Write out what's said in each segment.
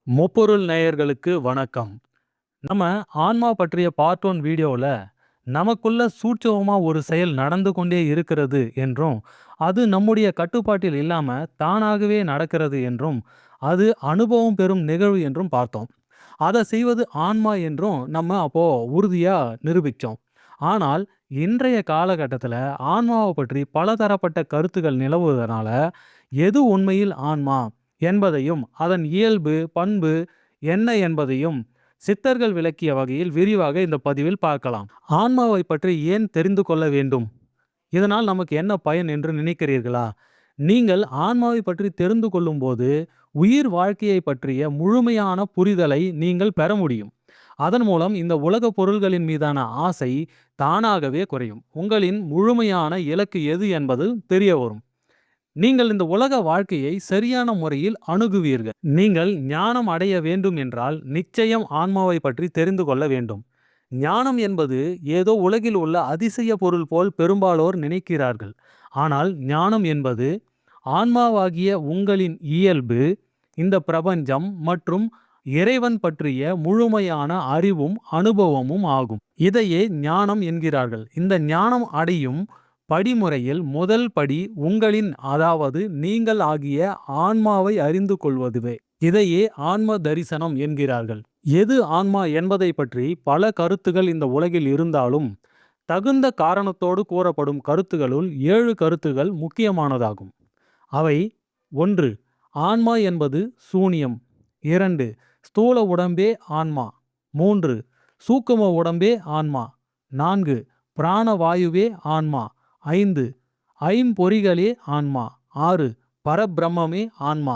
முப்பொருள் நேயர்களுக்கு வணக்கம். நம்ம ஆன்மா பற்றிய பார்ட் 1 வீடியோல நமக்குள்ள சூட்சுமமா ஒரு செயல் நடந்து கொண்டே இருக்கிறது என்றும், அது நம்முடைய கட்டுப்பாட்டில் இல்லாம தானாகவே நடக்கிறது என்றும், அது அனுபவம் பெறும் நிகழ்வு என்றும் பார்த்தோம். அத செய்வது ஆன்மா என்றும் நம்ம அப்போ உறுதியா நிரூபிச்சோம். ஆனால் இன்றைய காலகட்டத்தில ஆன்மாவ பற்றி பலதரப்பட்ட கருத்துக்கள் நிலவுவதனால, எது உண்மையில் ஆன்மா என்பதையும், அதன் இயல்பு, பண்பு என்ன என்பதையும் சித்தர்கள் விளக்கிய வகையில் விரிவாக இந்த பதிவில் பார்க்கலாம். ஆன்மாவை பற்றி ஏன் தெரிந்து கொள்ள வேண்டும்? இதனால் நமக்கு என்ன பயன் என்று நினைக்கிறீர்களா? நீங்கள் ஆன்மாவை பற்றி தெரிந்து கொள்ளும்போது, உயிர் வாழ்க்கையை பற்றிய முழுமையான புரிதலை நீங்கள் பெற முடியும். அதன் மூலம் இந்த உலக பொருள்களின் மீதான ஆசை தானாகவே குறையும். உங்களின் முழுமையான இலக்கு எது என்பது தெரிய வரும். நீங்கள் இந்த உலக வாழ்க்கையை சரியான முறையில் அணுகுவீர்கள். நீங்கள் ஞானம் அடைய வேண்டும் என்றால் நிச்சயம் ஆன்மாவை பற்றி தெரிந்து கொள்ள வேண்டும். ஞானம் என்பது ஏதோ உலகில் உள்ள அதிசய பொருள் போல் பெரும்பாலோர் நினைக்கிறார்கள். ஆனால் ஞானம் என்பது ஆன்மாவாகிய உங்களின் இயல்பு, இந்த பிரபஞ்சம் மற்றும் இறைவன் பற்றிய முழுமையான அறிவும் அனுபவமும் ஆகும். இதையே ஞானம் என்கிறார்கள். இந்த ஞானம் அடையும் படிமுறையில் முதல் படி உங்களின், அதாவது நீங்கள் ஆகிய ஆன்மாவை அறிந்து கொள்வதுவே. இதையே ஆன்ம தரிசனம் என்கிறார்கள். எது ஆன்மா என்பதை பற்றி பல கருத்துகள் இந்த உலகில் இருந்தாலும், தகுந்த காரணத்தோடு கூறப்படும் கருத்துகளுள் 7 கருத்துகள் முக்கியமானதாகும். அவை: 1. ஆன்மா என்பது சூனியம். 2. ஸ்தூல உடம்பே ஆன்மா. 3. சூக்கும உடம்பே ஆன்மா. 4. பிராணவாயுவே ஆன்மா. 5. ஐம்பொறிகளே ஆன்மா. 6. பரபிரம்மே ஆன்மா.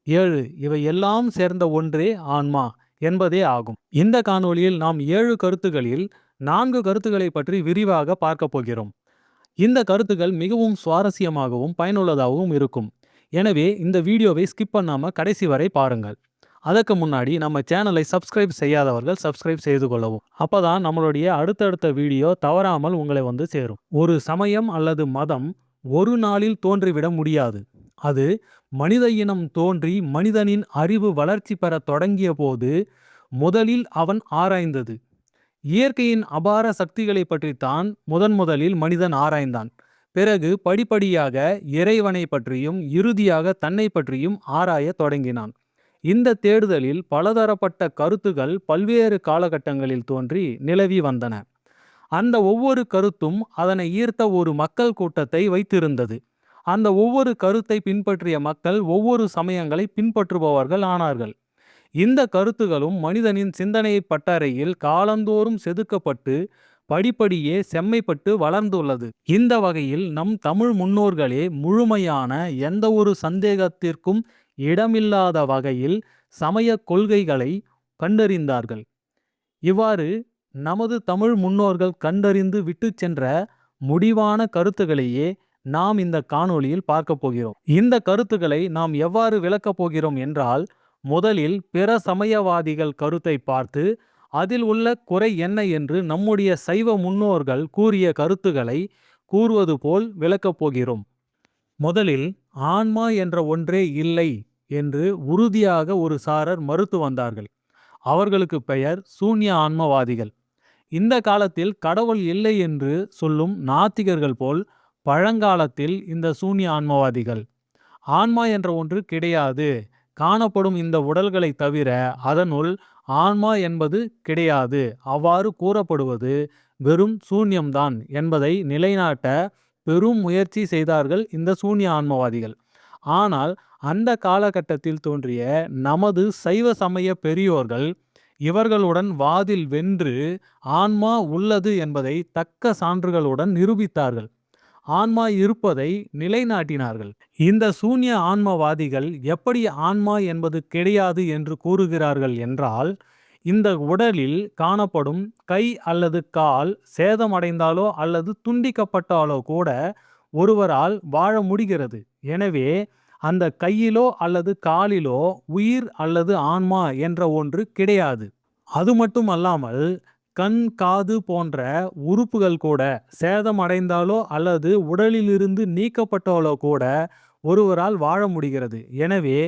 7. இவை எல்லாம் சேர்ந்த ஒன்றே ஆன்மா என்பதே ஆகும். இந்த காணொளியில் நாம் 7 கருத்துகளில் 4 கருத்துக்களை பற்றி விரிவாக பார்க்க போகிறோம். இந்த கருத்துக்கள் மிகவும் சுவாரஸ்யமாகவும் பயனுள்ளதாகவும் இருக்கும். எனவே இந்த வீடியோவை ஸ்கிப் பண்ணாம கடைசி வரை பாருங்கள். அதற்கு முன்னாடி நம்ம சேனலை சப்ஸ்கிரைப் செய்யாதவர்கள் சப்ஸ்கிரைப் செய்து கொள்ளவும். அப்பதான் நம்மளுடைய அடுத்தடுத்த வீடியோ தவறாமல் உங்களை வந்து சேரும். ஒரு சமயம் அல்லது மதம் ஒரு நாளில் தோன்றிவிட முடியாது. அது மனித இனம் தோன்றி மனிதனின் அறிவு வளர்ச்சி பெற தொடங்கிய போது முதலில் அவன் ஆராய்ந்தது இயற்கையின் அபார சக்திகளை பற்றித்தான். முதலில் மனிதன் ஆராய்ந்தான். பிறகு படிப்படியாக இறைவனை பற்றியும் இறுதியாக தன்னை பற்றியும் ஆராய தொடங்கினான். இந்த தேடுதலில் பலதரப்பட்ட கருத்துகள் பல்வேறு காலகட்டங்களில் தோன்றி நிலவி வந்தன. அந்த ஒவ்வொரு கருத்தும் அதனை ஈர்த்த ஒரு மக்கள் கூட்டத்தை வைத்திருந்தது. அந்த ஒவ்வொரு கருத்தை பின்பற்றிய மக்கள் ஒவ்வொரு சமயங்களை பின்பற்றுபவர்கள் ஆனார்கள். இந்த கருத்துகளும் மனிதனின் சிந்தனை பட்டறையில் காலந்தோறும் செதுக்கப்பட்டு படிப்படியே செம்மைப்பட்டு வளர்ந்துள்ளது. இந்த வகையில் நம் தமிழ் முன்னோர்களே முழுமையான எந்த ஒரு சந்தேகத்திற்கும் இடமில்லாத வகையில் சமய கொள்கைகளை கண்டறிந்தார்கள். இவ்வாறு நமது தமிழ் முன்னோர்கள் கண்டறிந்து விட்டு சென்ற முடிவான கருத்துக்களையே நாம் இந்த காணொளியில் பார்க்க போகிறோம். இந்த கருத்துக்களை நாம் எவ்வாறு விளக்கப் போகிறோம் என்றால், முதலில் பிற சமயவாதிகள் கருத்தை பார்த்து அதில் உள்ள குறை என்ன என்று நம்முடைய சைவ முன்னோர்கள் கூறிய கருத்துக்களை கூறுவது போல் விளக்கப் போகிறோம். முதலில் ஆன்மா என்ற ஒன்றே இல்லை என்று உறுதியாக ஒரு சாரர் மறுத்து வந்தார்கள். அவர்களுக்கு பெயர் சூன்ய ஆன்மவாதிகள். இந்த காலத்தில் கடவுள் இல்லை என்று சொல்லும் நாத்திகர்கள் போல் பழங்காலத்தில் இந்த சூன்ய ஆன்மவாதிகள். ஆன்மா என்ற ஒன்று கிடையாது, காணப்படும் இந்த உடல்களை தவிர அதனுள் ஆன்மா என்பது கிடையாது, அவ்வாறு கூறப்படுவது வெறும் சூன்யம்தான் என்பதை நிலைநாட்ட பெரும் முயற்சி செய்தார்கள் இந்த சூன்ய ஆன்மவாதிகள். ஆனால் அந்த காலகட்டத்தில் தோன்றிய நமது சைவ சமய பெரியோர்கள் இவர்களுடன் வாதில் வென்று ஆன்மா உள்ளது என்பதை தக்க சான்றுகளுடன் நிரூபித்தார்கள். ஆன்மா இருப்பதை நிலைநாட்டினார்கள். இந்த சூன்ய ஆன்மவாதிகள் எப்படி ஆன்மா என்பது கிடையாது என்று கூறுகிறார்கள் என்றால், இந்த உடலில் காணப்படும் கை அல்லது கால் சேதமடைந்தாலோ அல்லது துண்டிக்கப்பட்டாலோ கூட ஒருவரால் வாழ முடிகிறது. எனவே அந்த கையிலோ அல்லது காலிலோ உயிர் அல்லது ஆன்மா என்ற ஒன்று கிடையாது. அது மட்டுமல்லாமல் கண், காது போன்ற உறுப்புகள் கூட சேதமடைந்தாலோ அல்லது உடலிலிருந்து நீக்கப்பட்டாலோ கூட ஒருவரால் வாழ முடிகிறது. எனவே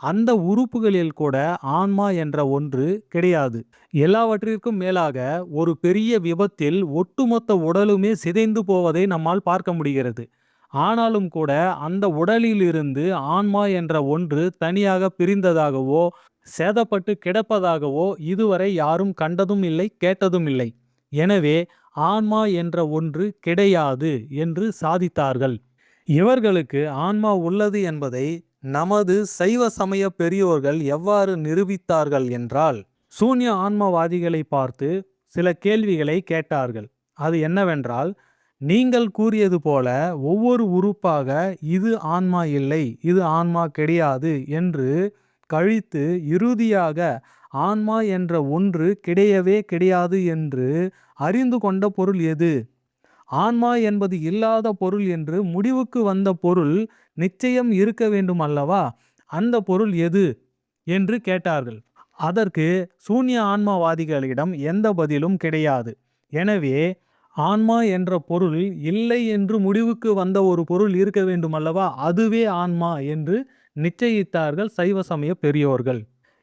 அந்த உறுப்புகளில் கூட ஆன்மா என்ற ஒன்று கிடையாது. எல்லாவற்றிற்கும் மேலாக ஒரு பெரிய விபத்தில் ஒட்டுமொத்த உடலுமே சிதைந்து போவதை நம்மால் பார்க்க முடிகிறது. ஆனாலும் கூட அந்த உடலிலிருந்து ஆன்மா என்ற ஒன்று தனியாக பிரிந்ததாகவோ, சேதப்பட்டு கிடப்பதாகவோ இதுவரை யாரும் கண்டதும் இல்லை, கேட்டதும் இல்லை. எனவே ஆன்மா என்ற ஒன்று கிடையாது என்று சாதித்தார்கள். இவர்களுக்கு ஆன்மா உள்ளது என்பதை நமது சைவ சமய பெரியோர்கள் எவ்வாறு நிரூபித்தார்கள் என்றால், சூன்ய ஆன்மவாதிகளை பார்த்து சில கேள்விகளை கேட்டார்கள். அது என்னவென்றால், நீங்கள் கூறியது போல ஒவ்வொரு உறுப்பாக இது ஆன்மா இல்லை, இது ஆன்மா கிடையாது என்று கழித்து இறுதியாக ஆன்மா என்ற ஒன்று கிடையவே கிடையாது என்று அறிந்து கொண்ட பொருள் எது? ஆன்மா என்பது இல்லாத பொருள் என்று முடிவுக்கு வந்த பொருள் நிச்சயம் இருக்க வேண்டும் அல்லவா? அந்த பொருள் எது என்று கேட்டார்கள். அதற்கு சூன்ய ஆன்மவாதிகளிடம் எந்த பதிலும் கிடையாது. எனவே ஆன்மா என்ற பொருள் இல்லை என்று முடிவுக்கு வந்த ஒரு பொருள் இருக்க வேண்டும் அல்லவா? அதுவே ஆன்மா என்று நிச்சயித்தார்கள் சைவ சமய பெரியோர்கள்.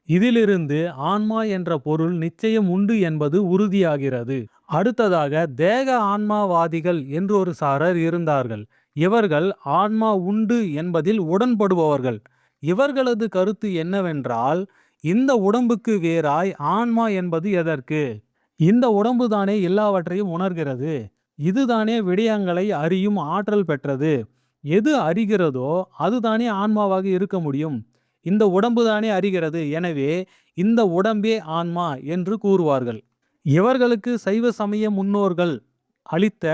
இதிலிருந்து ஆன்மா என்ற பொருள் நிச்சயம் உண்டு என்பது உறுதியாகிறது. அடுத்ததாக தேக ஆன்மாவாதிகள் என்று ஒரு சாரர் இருந்தார்கள். இவர்கள் ஆன்மா உண்டு என்பதில் உடன்படுபவர்கள். இவர்களது கருத்து என்னவென்றால், இந்த உடம்புக்கு வேறாய் ஆன்மா என்பது எதற்கு? இந்த உடம்பு தானே எல்லாவற்றையும் உணர்கிறது. இதுதானே விடயங்களை அறியும் ஆற்றல் பெற்றது. எது அறிகிறதோ அதுதானே ஆன்மாவாக இருக்க முடியும். இந்த உடம்பு தானே அறிகிறது. எனவே இந்த உடம்பே ஆன்மா என்று கூறுவார்கள். இவர்களுக்கு சைவ சமய முன்னோர்கள் அளித்த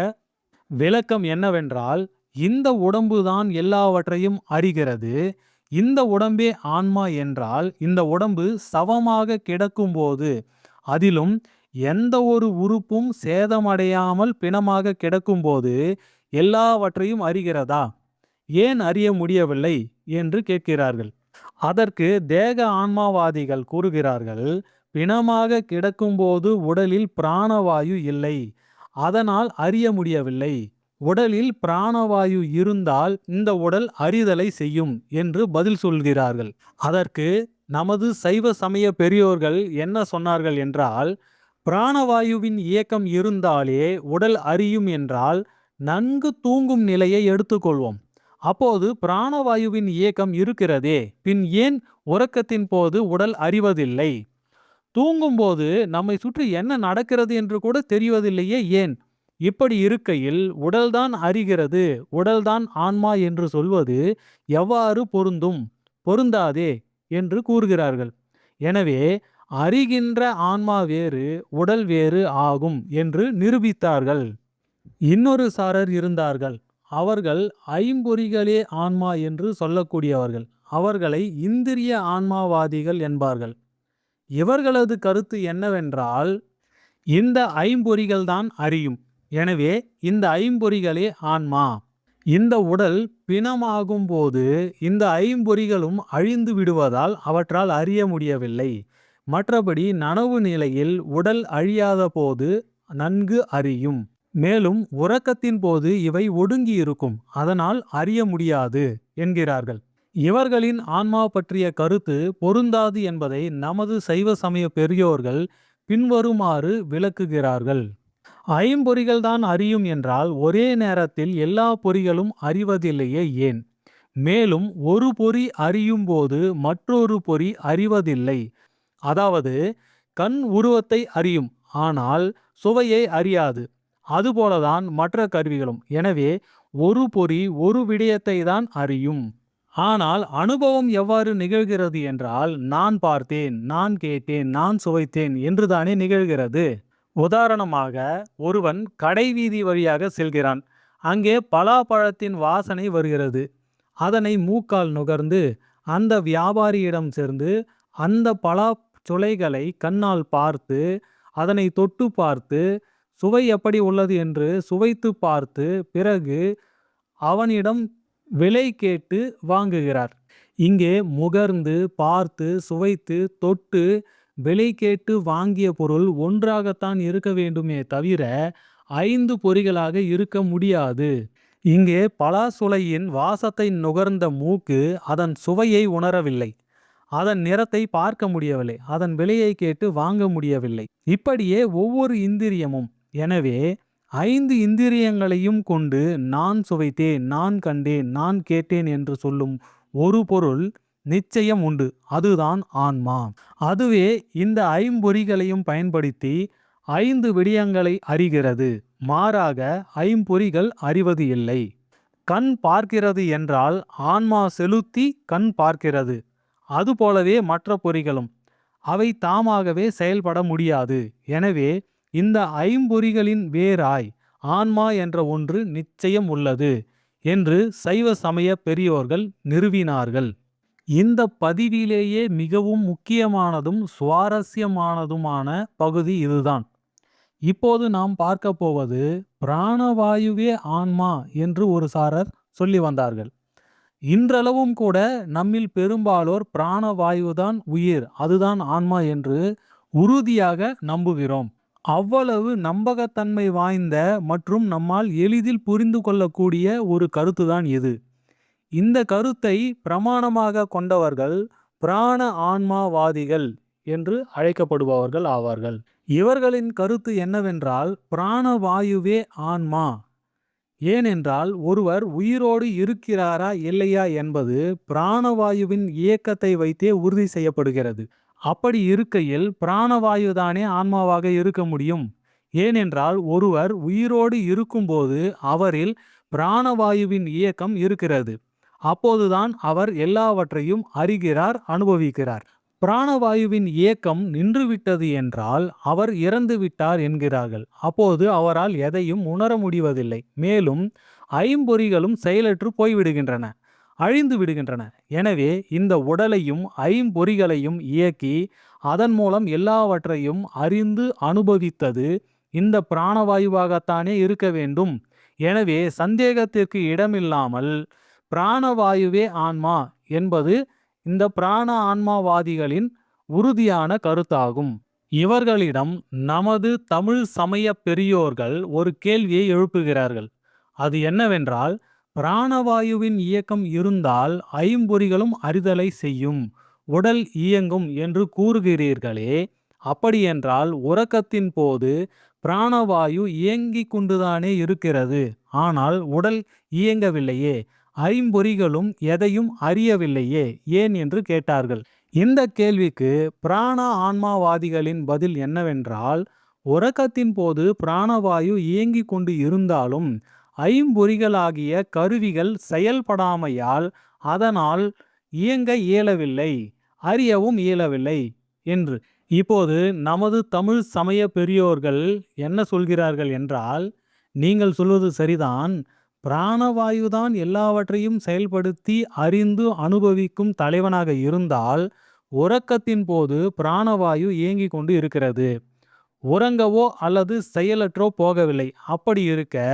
விளக்கம் என்னவென்றால், இந்த உடம்புதான் எல்லாவற்றையும் அறிகிறது. இந்த உடம்பே ஆன்மா என்றால், இந்த உடம்பு சவமாக கிடக்கும்போது, அதிலும் எந்த ஒரு உறுப்பும் சேதமடையாமல் பிணமாக கிடக்கும்போது எல்லாவற்றையும் அறிகிறதா? ஏன் அறிய முடியவில்லை என்று கேட்கிறார்கள். அதற்கு தேக ஆன்மாவாதிகள் கூறுகிறார்கள், பிணமாக கிடக்கும்போது உடலில் பிராணவாயு இல்லை, அதனால் அறிய முடியவில்லை. உடலில் பிராணவாயு இருந்தால் இந்த உடல் அறிதலை செய்யும் என்று பதில் சொல்கிறார்கள். அதற்கு நமது சைவ சமய பெரியோர்கள் என்ன சொன்னார்கள் என்றால், பிராணவாயுவின் இயக்கம் இருந்தாலே உடல் அறியும் என்றால் நன்கு தூங்கும் நிலையை எடுத்துக்கொள்வோம். அப்போது பிராணவாயுவின் இயக்கம் இருக்கிறதே, பின் ஏன் உறக்கத்தின் போது உடல் அறிவதில்லை? தூங்கும்போது நம்மை சுற்றி என்ன நடக்கிறது என்று கூட தெரிவதில்லையே, ஏன்? இப்படி இருக்கையில் உடல்தான் அறிகிறது, உடல்தான் ஆன்மா என்று சொல்வது எவ்வாறு பொருந்தும்? பொருந்தாதே என்று கூறுகிறார்கள். எனவே அறிகின்ற ஆன்மா வேறு, உடல் வேறு ஆகும் என்று நிரூபித்தார்கள். இன்னொரு சாரர் இருந்தார்கள். அவர்கள் ஐம்பொறிகளே ஆன்மா என்று சொல்லக்கூடியவர்கள். அவர்களை இந்திரிய ஆன்மாவாதிகள் என்பார்கள். இவர்களது கருத்து என்னவென்றால், இந்த ஐம்பொறிகள்தான் அறியும். எனவே இந்த ஐம்பொறிகளே ஆன்மா. இந்த உடல் பிணமாகும் போது இந்த ஐம்பொறிகளும் அழிந்து விடுவதால் அவற்றால் அறிய முடியவில்லை. மற்றபடி நனவு நிலையில் உடல் அழியாத போது நன்கு அறியும். மேலும் உறக்கத்தின் போது இவை ஒடுங்கி இருக்கும், அதனால் அறிய முடியாது என்கிறார்கள். இவர்களின் ஆன்மா பற்றிய கருத்து பொருந்தாது என்பதை நமது சைவ சமய பெரியோர்கள் பின்வருமாறு விளக்குகிறார்கள். ஐம்பொறிகள் தான் அறியும் என்றால் ஒரே நேரத்தில் எல்லா பொறிகளும் அறிவதில்லையே, ஏன்? மேலும் ஒரு பொறி அறியும் போது மற்றொரு பொறி அறிவதில்லை. அதாவது கண் உருவத்தை அறியும், ஆனால் சுவையை அறியாது. அதுபோலதான் மற்ற கருவிகளும். எனவே ஒரு பொறி ஒரு விடயத்தை தான் அறியும். ஆனால் அனுபவம் எவ்வாறு நிகழ்கிறது என்றால், நான் பார்த்தேன், நான் கேட்டேன், நான் சுவைத்தேன் என்றுதானே நிகழ்கிறது. உதாரணமாக, ஒருவன் கடைவீதி வழியாக செல்கிறான். அங்கே பலாப்பழத்தின் வாசனை வருகிறது. அதனை மூக்கால் நுகர்ந்து அந்த வியாபாரியிடம் சேர்ந்து அந்த பலா சுளைகளை கண்ணால் பார்த்து, அதனை தொட்டு பார்த்து, சுவை எப்படி உள்ளது என்று சுவைத்து பார்த்து, பிறகு அவனிடம் விலை கேட்டு வாங்குகிறார். இங்கே முகர்ந்து பார்த்து சுவைத்து தொட்டு விலை கேட்டு வாங்கிய பொருள் ஒன்றாகத்தான் இருக்க வேண்டுமே தவிர 5 பொறிகளாக இருக்க முடியாது. இங்கே பலாசுளையின் வாசத்தை நுகர்ந்த மூக்கு அதன் சுவையை உணரவில்லை. அதன் நிறத்தை பார்க்க முடியவில்லை, அதன் விலையை கேட்டு வாங்க முடியவில்லை. இப்படியே ஒவ்வொரு இந்திரியமும். எனவே 5 இந்திரியங்களையும் கொண்டு நான் சுவைத்தேன், நான் கண்டேன், நான் கேட்டேன் என்று சொல்லும் ஒரு பொருள் நிச்சயம் உண்டு. அதுதான் ஆன்மா. அதுவே இந்த ஐம்பொறிகளையும் பயன்படுத்தி 5 விடயங்களை அறிகிறது. மாறாக ஐம்பொறிகள் அறிவது இல்லை. கண் பார்க்கிறது என்றால் ஆன்மா செலுத்தி கண் பார்க்கிறது. அதுபோலவே மற்ற பொறிகளும். அவை தாமாகவே செயல்பட முடியாது. எனவே இந்த ஐம்பொறிகளின் வேறாய் ஆன்மா என்ற ஒன்று நிச்சயம் உள்ளது என்று சைவ சமய பெரியோர்கள் நிறுவினார்கள். இந்த பதிவிலேயே மிகவும் முக்கியமானதும் சுவாரஸ்யமானதுமான பகுதி இதுதான். இப்போது நாம் பார்க்க போவது பிராணவாயுவே ஆன்மா என்று ஒரு சாரர் சொல்லி வந்தார்கள். இன்றளவும் கூட நம்மில் பெரும்பாலோர் பிராணவாயுதான் உயிர், அதுதான் ஆன்மா என்று உறுதியாக நம்புகிறோம். அவ்வளவு நம்பகத்தன்மை வாய்ந்த மற்றும் நம்மால் எளிதில் புரிந்து கொள்ளக்கூடிய ஒரு கருத்துதான் இது. இந்த கருத்தை பிரமாணமாக கொண்டவர்கள் பிராண ஆன்மாவாதிகள் என்று அழைக்கப்படுபவர்கள் ஆவார்கள். இவர்களின் கருத்து என்னவென்றால் பிராணவாயுவே ஆன்மா. ஏனென்றால் ஒருவர் உயிரோடு இருக்கிறாரா இல்லையா என்பது பிராணவாயுவின் இயக்கத்தை வைத்தே உறுதி செய்யப்படுகிறது. அப்படி இருக்கையில் பிராணவாயுதானே ஆன்மாவாக இருக்க முடியும். ஏனென்றால் ஒருவர் உயிரோடு இருக்கும்போது அவரில் பிராணவாயுவின் இயக்கம் இருக்கிறது. அப்போதுதான் அவர் எல்லாவற்றையும் அறிகிறார், அனுபவிக்கிறார். பிராணவாயுவின் இயக்கம் நின்றுவிட்டது என்றால் அவர் இறந்து விட்டார் என்கிறார்கள். அப்போது அவரால் எதையும் உணர முடிவதில்லை. மேலும் ஐம்பொறிகளும் செயலற்று போய்விடுகின்றன, அழிந்து விடுகின்றன. எனவே இந்த உடலையும் ஐம்பொறிகளையும் இயக்கி அதன் மூலம் எல்லாவற்றையும் அறிந்து அனுபவித்தது இந்த பிராணவாயுவாகத்தானே இருக்க வேண்டும். எனவே சந்தேகத்திற்கு இடமில்லாமல் பிராணவாயுவே ஆன்மா என்பது இந்த பிராண ஆன்மாவாதிகளின் உறுதியான கருத்தாகும். இவர்களிடம் நமது தமிழ் சமய பெரியோர்கள் ஒரு கேள்வியை எழுப்புகிறார்கள். அது என்னவென்றால், பிராணவாயுவின் இயக்கம் இருந்தால் ஐம்பொறிகளும் அறிதலை செய்யும், உடல் இயங்கும் என்று கூறுகிறீர்களே, அப்படியென்றால் உறக்கத்தின் போது பிராணவாயு இயங்கிக் கொண்டுதானே இருக்கிறது, ஆனால் உடல் இயங்கவில்லையே, ஐம்பொறிகளும் எதையும் அறியவில்லையே, ஏன் என்று கேட்டார்கள். இந்த கேள்விக்கு பிராண ஆன்மாவாதிகளின் பதில் என்னவென்றால், உறக்கத்தின் போது பிராணவாயு இயங்கிக் கொண்டு இருந்தாலும் ஐம்பொறிகளாகிய கருவிகள் செயல்படாமையால் அதனால் இயங்க இயலவில்லை, அறியவும் இயலவில்லை என்று. இப்போது நமது தமிழ் சமய பெரியோர்கள் என்ன சொல்கிறார்கள் என்றால், நீங்கள் சொல்வது சரிதான், பிராணவாயுதான் எல்லாவற்றையும் செயல்படுத்தி அறிந்து அனுபவிக்கும் தலைவனாக இருந்தால் உறக்கத்தின் போது பிராணவாயு இயங்கிக் கொண்டு இருக்கிறது, உறங்கவோ அல்லது செயலற்றோ போகவில்லை. அப்படி இருக்க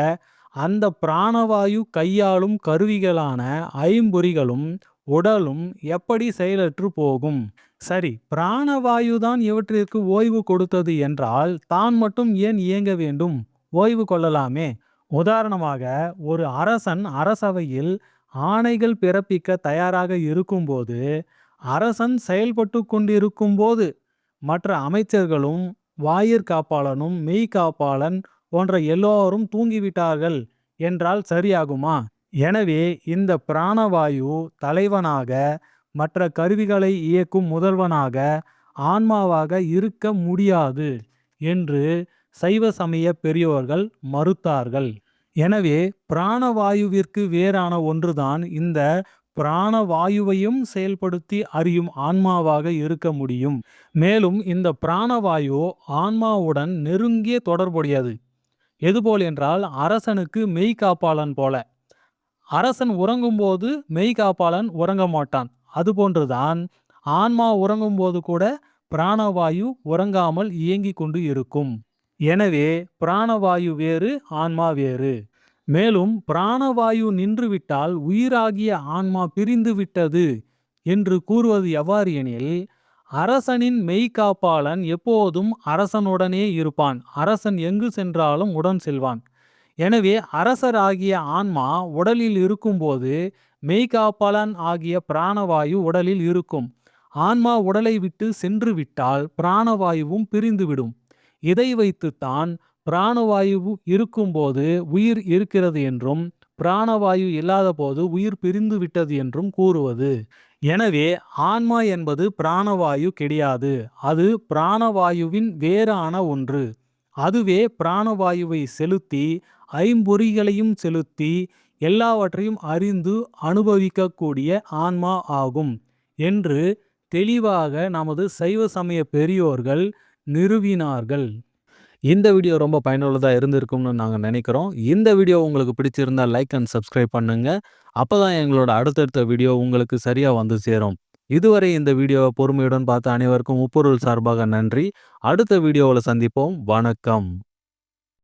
அந்த பிராணவாயு கையாளும் கருவிகளான ஐம்பொறிகளும் உடலும் எப்படி செயலற்று போகும்? சரி, பிராணவாயுதான் இவற்றிற்கு ஓய்வு கொடுத்தது என்றால் தான் மட்டும் ஏன் இயங்க வேண்டும்? ஓய்வு கொள்ளலாமே. உதாரணமாக, ஒரு அரசன் அரசவையில் ஆணைகள் பிறப்பிக்க தயாராக இருக்கும்போது, அரசன் செயல்பட்டு கொண்டிருக்கும் போது மற்ற அமைச்சர்களும் வாயிற்காப்பாளனும் மெய்காப்பாளன் போன்ற எல்லோரும் தூங்கிவிட்டார்கள் என்றால் சரியாகுமா? எனவே இந்த பிராணவாயு தலைவனாக, மற்ற கருவிகளை இயக்கும் முதல்வனாக, ஆன்மாவாக இருக்க முடியாது என்று சைவ சமய பெரியோர்கள் மறுத்தார்கள். எனவே பிராணவாயுவிற்கு வேறான ஒன்றுதான் இந்த பிராணவாயுவையும் செயல்படுத்தி அறியும் ஆன்மாவாக இருக்க முடியும். மேலும் இந்த பிராணவாயு ஆன்மாவுடன் நெருங்கிய தொடர்புடையது. எதுபோல் என்றால், அரசனுக்கு மெய்காப்பாளன் போல. அரசன் உறங்கும்போது மெய்காப்பாளன் உறங்க மாட்டான். அதுபோன்றுதான் ஆன்மா உறங்கும்போது கூட பிராணவாயு உறங்காமல் இயங்கிக் கொண்டு இருக்கும். எனவே பிராணவாயு வேறு, ஆன்மா வேறு. மேலும் பிராணவாயு நின்றுவிட்டால் உயிராகிய ஆன்மா பிரிந்து விட்டது என்று கூறுவது எவ்வாறு எனில், அரசனின் மெய்காப்பாளன் எப்போதும் அரசனுடனே இருப்பான், அரசன் எங்கு சென்றாலும் உடன் செல்வான். எனவே அரசர் ஆகிய ஆன்மா உடலில் இருக்கும்போது மெய்காப்பாளன் ஆகிய பிராணவாயு உடலில் இருக்கும். ஆன்மா உடலை விட்டு சென்று விட்டால் பிராணவாயுவும் பிரிந்துவிடும். இதை வைத்துத்தான் பிராணவாயு இருக்கும்போது உயிர் இருக்கிறது என்றும், பிராணவாயு இல்லாதபோது உயிர் பிரிந்து விட்டது என்றும் கூறுவது. எனவே ஆன்மா என்பது பிராணவாயு கிடையாது. அது பிராணவாயுவின் வேறான ஒன்று. அதுவே பிராணவாயுவை செலுத்தி, ஐம்பொறிகளையும் செலுத்தி, எல்லாவற்றையும் அறிந்து அனுபவிக்கக்கூடிய ஆன்மா ஆகும் என்று தெளிவாக நமது சைவ சமய பெரியோர்கள் நிறுவினார்கள். இந்த வீடியோ ரொம்ப பயனுள்ளதா இருந்திருக்கும்னு நாங்க நினைக்கிறோம். இந்த வீடியோ உங்களுக்கு பிடிச்சிருந்தா லைக் அண்ட் சப்ஸ்கிரைப் பண்ணுங்க. அப்பதான் எங்களோட அடுத்தடுத்த வீடியோ உங்களுக்கு சரியா வந்து சேரும். இதுவரை இந்த வீடியோவை பொறுமையுடன் பார்த்த அனைவருக்கும் முப்பொருள் சார்பாக நன்றி. அடுத்த வீடியோவில் சந்திப்போம். வணக்கம்.